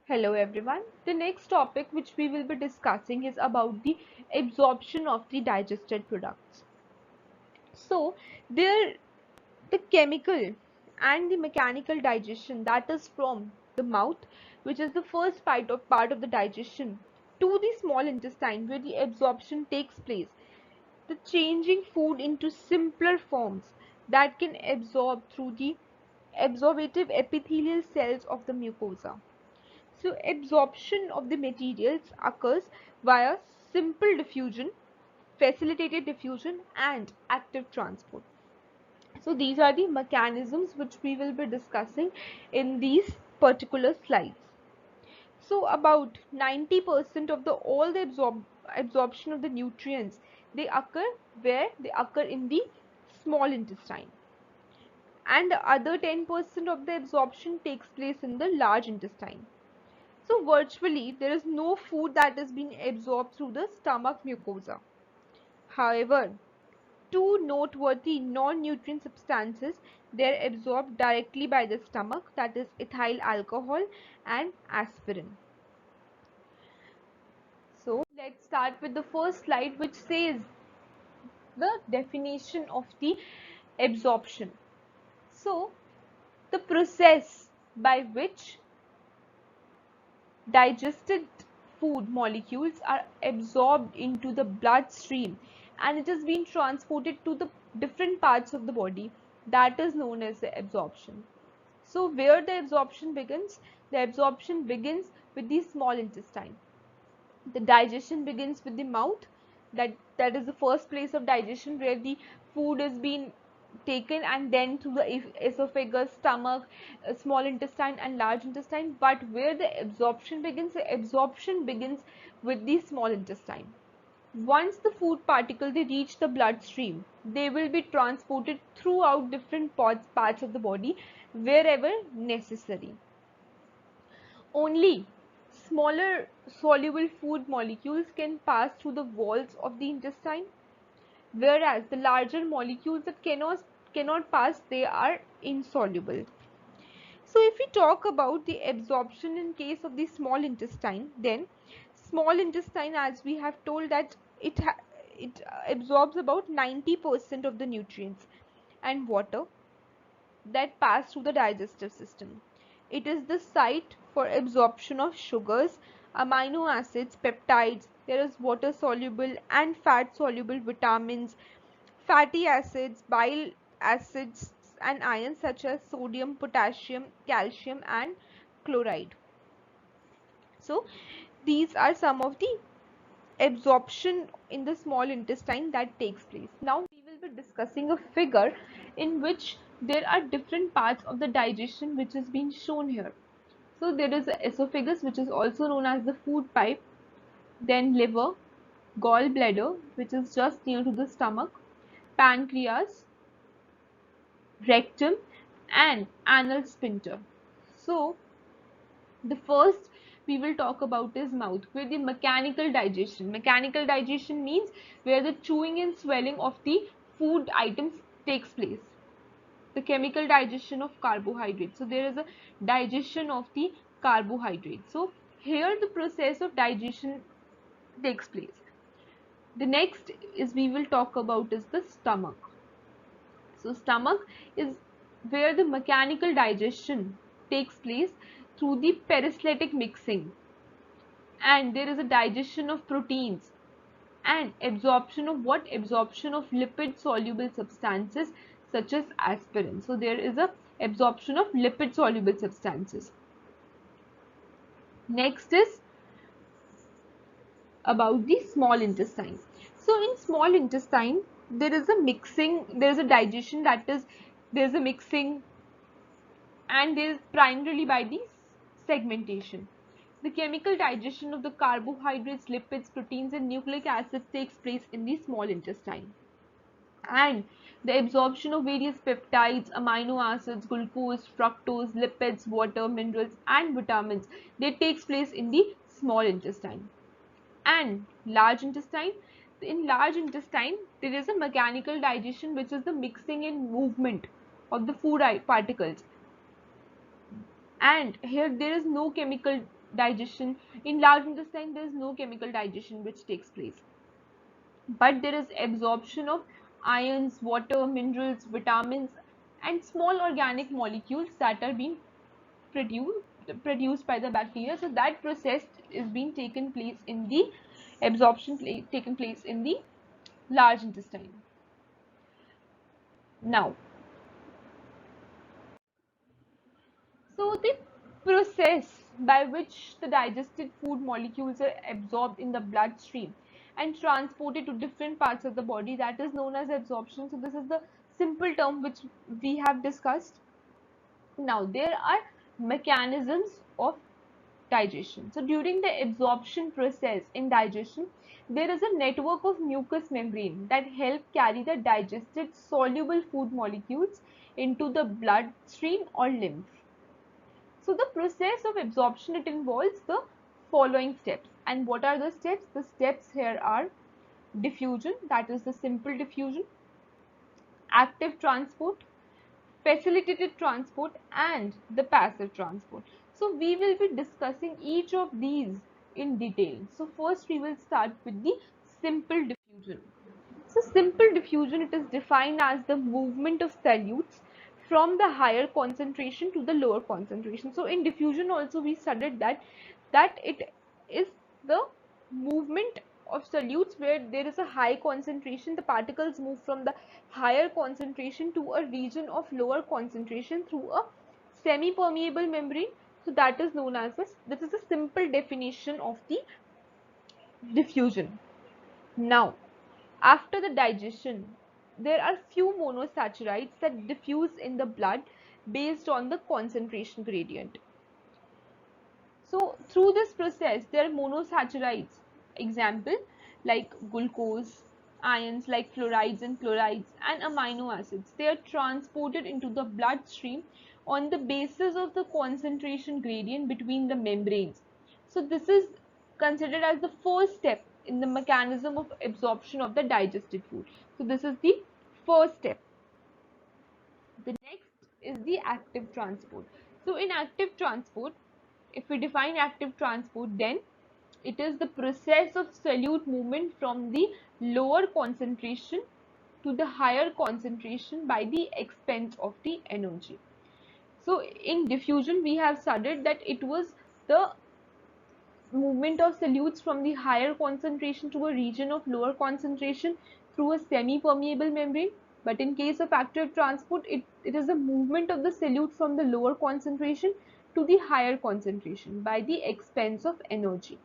Hello everyone. The next topic which we will be discussing is about the absorption of the digested products. So there the chemical and the mechanical digestion, that is from the mouth, which is the first part of the digestion, to the small intestine where the absorption takes place, the changing food into simpler forms that can absorb through the absorptive epithelial cells of the mucosa. So absorption of the materials occurs via simple diffusion, facilitated diffusion, and active transport. So these are the mechanisms which we will be discussing in these particular slides. So about 90% of the all the absorption of the nutrients, they occur where they occur in the small intestine, and the other 10% of the absorption takes place in the large intestine. So virtually there is no food that is being absorbed through the stomach mucosa. However, two noteworthy non-nutrient substances, they are absorbed directly by the stomach, that is ethyl alcohol and aspirin. So let's start with the first slide, which says the definition of the absorption. So the process by which digested food molecules are absorbed into the bloodstream and it is being transported to the different parts of the body, that is known as the absorption. So where the absorption begins? The absorption begins with the small intestine. The digestion begins with the mouth. That is the first place of digestion where the food is being taken, and then through the esophagus, stomach, small intestine and large intestine. But where the absorption begins with the small intestine. Once the food particle they reach the bloodstream, they will be transported throughout different parts of the body wherever necessary. Only smaller soluble food molecules can pass through the walls of the intestine, whereas the larger molecules that cannot pass, they are insoluble. So if we talk about the absorption in case of the small intestine, then small intestine, as we have told, that it absorbs about 90% of the nutrients and water that pass through the digestive system. It is the site for absorption of sugars, amino acids, peptides. There is water soluble and fat soluble vitamins, fatty acids, bile acids, and ions such as sodium, potassium, calcium, and chloride. So these are some of the absorption in the small intestine that takes place. Now we will be discussing a figure in which there are different parts of the digestion which is being shown here. So there is the esophagus, which is also known as the food pipe, then liver, gallbladder, which is just near to the stomach, pancreas, rectum, and anal sphincter. So the first we will talk about is mouth, where the mechanical digestion. Mechanical digestion means where the chewing and swelling of the food items takes place. The chemical digestion of carbohydrates. So there is a digestion of the carbohydrates. So here the process of digestion takes place. The next is we will talk about is the stomach. So stomach is where the mechanical digestion takes place through the peristaltic mixing, and there is a digestion of proteins and absorption of lipid soluble substances such as aspirin. So there is a absorption of lipid soluble substances. Next is about the small intestine. So in small intestine there is a mixing, there is a digestion, that is there is a mixing, and there is primarily by the segmentation. The chemical digestion of the carbohydrates, lipids, proteins, and nucleic acids takes place in the small intestine. And the absorption of various peptides, amino acids, glucose, fructose, lipids, water, minerals, and vitamins, they takes place in the small intestine. And large intestine, in large intestine, there is a mechanical digestion, which is the mixing and movement of the food particles. And here there is no chemical digestion. In large intestine, there is no chemical digestion which takes place. But there is absorption of ions, water, minerals, vitamins, and small organic molecules that are being produced by the bacteria. So that process is being taken place in the taken place in the large intestine. Now, so the process by which the digested food molecules are absorbed in the bloodstream and transported to different parts of the body, that is known as absorption. So this is the simple term which we have discussed. Now there are mechanisms of digestion. So during the absorption process in digestion, there is a network of mucous membrane that help carry the digested soluble food molecules into the bloodstream or lymph. So the process of absorption, it involves the following steps. And what are the steps? The steps here are diffusion, that is the simple diffusion, active transport, facilitated transport, and the passive transport. So we will be discussing each of these in detail. So first we will start with the simple diffusion. So simple diffusion, it is defined as the movement of solutes from the higher concentration to the lower concentration. So in diffusion also we studied that it is the movement of solutes where there is a high concentration, the particles move from the higher concentration to a region of lower concentration through a semi-permeable membrane. So that is known as this is a simple definition of the diffusion. Now, after the digestion, there are few monosaccharides that diffuse in the blood based on the concentration gradient. So through this process, there are monosaccharides, example like glucose, ions like fluorides and chlorides, and amino acids. They are transported into the bloodstream on the basis of the concentration gradient between the membranes. So this is considered as the first step in the mechanism of absorption of the digested food. So this is the first step. The next is the active transport. So in active transport, if we define active transport, then it is the process of solute movement from the lower concentration to the higher concentration by the expense of the energy. So in diffusion, we have studied that it was the movement of solutes from the higher concentration to a region of lower concentration through a semi-permeable membrane. But in case of active transport, it is the movement of the solute from the lower concentration to the higher concentration by the expense of energy.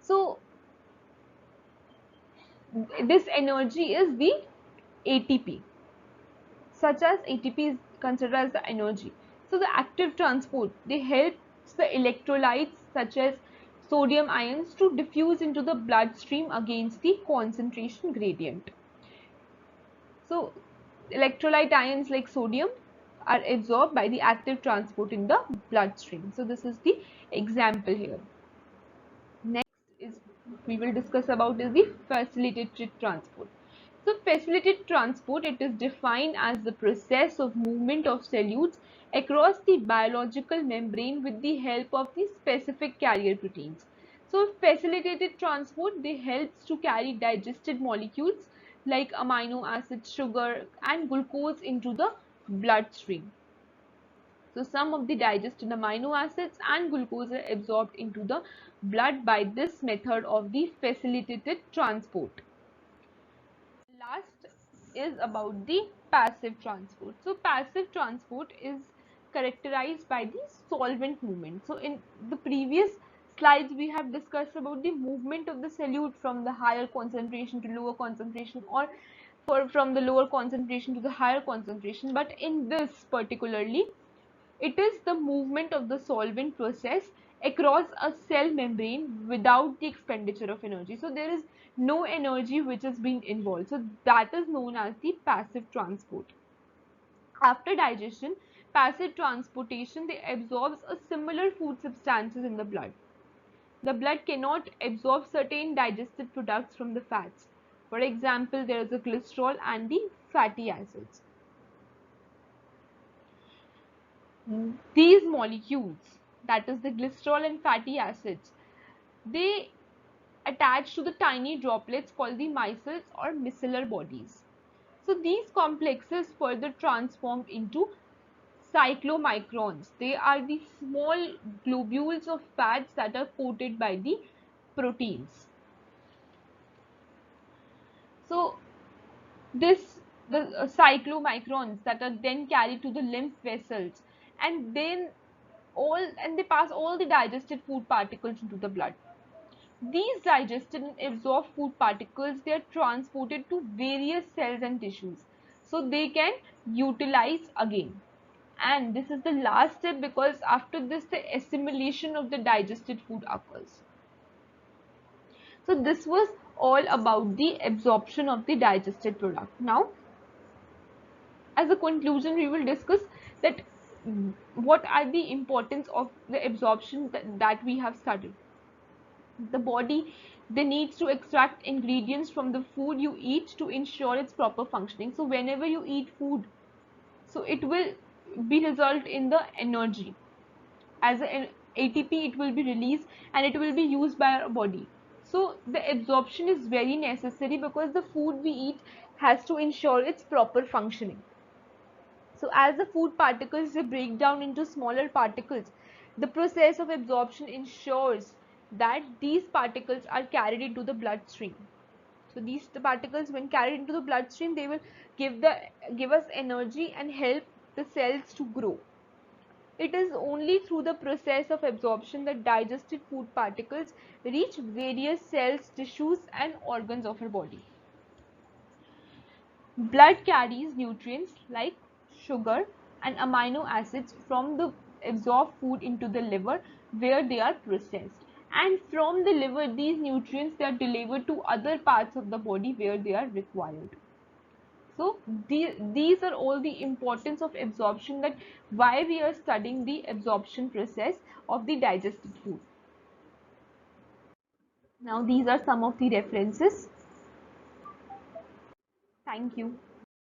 So this energy is the ATP, such as ATP is considered as the energy. So the active transport, they help the electrolytes such as sodium ions to diffuse into the bloodstream against the concentration gradient. So electrolyte ions like sodium are absorbed by the active transport in the bloodstream. So this is the example here. Next is we will discuss about is the facilitated transport. So facilitated transport, it is defined as the process of movement of solutes across the biological membrane with the help of the specific carrier proteins. So facilitated transport, they helps to carry digested molecules like amino acids, sugar, and glucose into the bloodstream. So some of the digested amino acids and glucose are absorbed into the blood by this method of the facilitated transport. Last is about the passive transport. So passive transport is characterized by the solvent movement. So in the previous slides we have discussed about the movement of the solute from the higher concentration to lower concentration, or from the lower concentration to the higher concentration. But in this particularly, it is the movement of the solvent process across a cell membrane without the expenditure of energy. So there is no energy which is being involved. So that is known as the passive transport. After digestion, passive transportation, they absorbs a similar food substances in the blood. The blood cannot absorb certain digested products from the fats. For example, there is a cholesterol and the fatty acids. These molecules, that is the cholesterol and fatty acids, they attach to the tiny droplets called the micelles or micellar bodies. So these complexes further transform into cyclomicrons. They are the small globules of fats that are coated by the proteins. So this the cyclomicrons that are then carried to the lymph vessels, and then they pass all the digested food particles into the blood. These digested and absorbed food particles, they are transported to various cells and tissues so they can utilize again. And this is the last step, because after this the assimilation of the digested food occurs. So this was all about the absorption of the digested product. Now, as a conclusion, we will discuss that what are the importance of the absorption that we have studied. The body, they needs to extract ingredients from the food you eat to ensure its proper functioning. So whenever you eat food, so it will be result in the energy. As an ATP, it will be released and it will be used by our body. So the absorption is very necessary because the food we eat has to ensure its proper functioning. So as the food particles, they break down into smaller particles, the process of absorption ensures that these particles are carried into the bloodstream. So these particles, when carried into the bloodstream, they will give us energy and help the cells to grow. It is only through the process of absorption that digested food particles reach various cells, tissues, and organs of our body. Blood carries nutrients like sugar and amino acids from the absorbed food into the liver, where they are processed. And from the liver, these nutrients, they are delivered to other parts of the body where they are required. So these are all the importance of absorption, that why we are studying the absorption process of the digested food. Now these are some of the references. Thank you.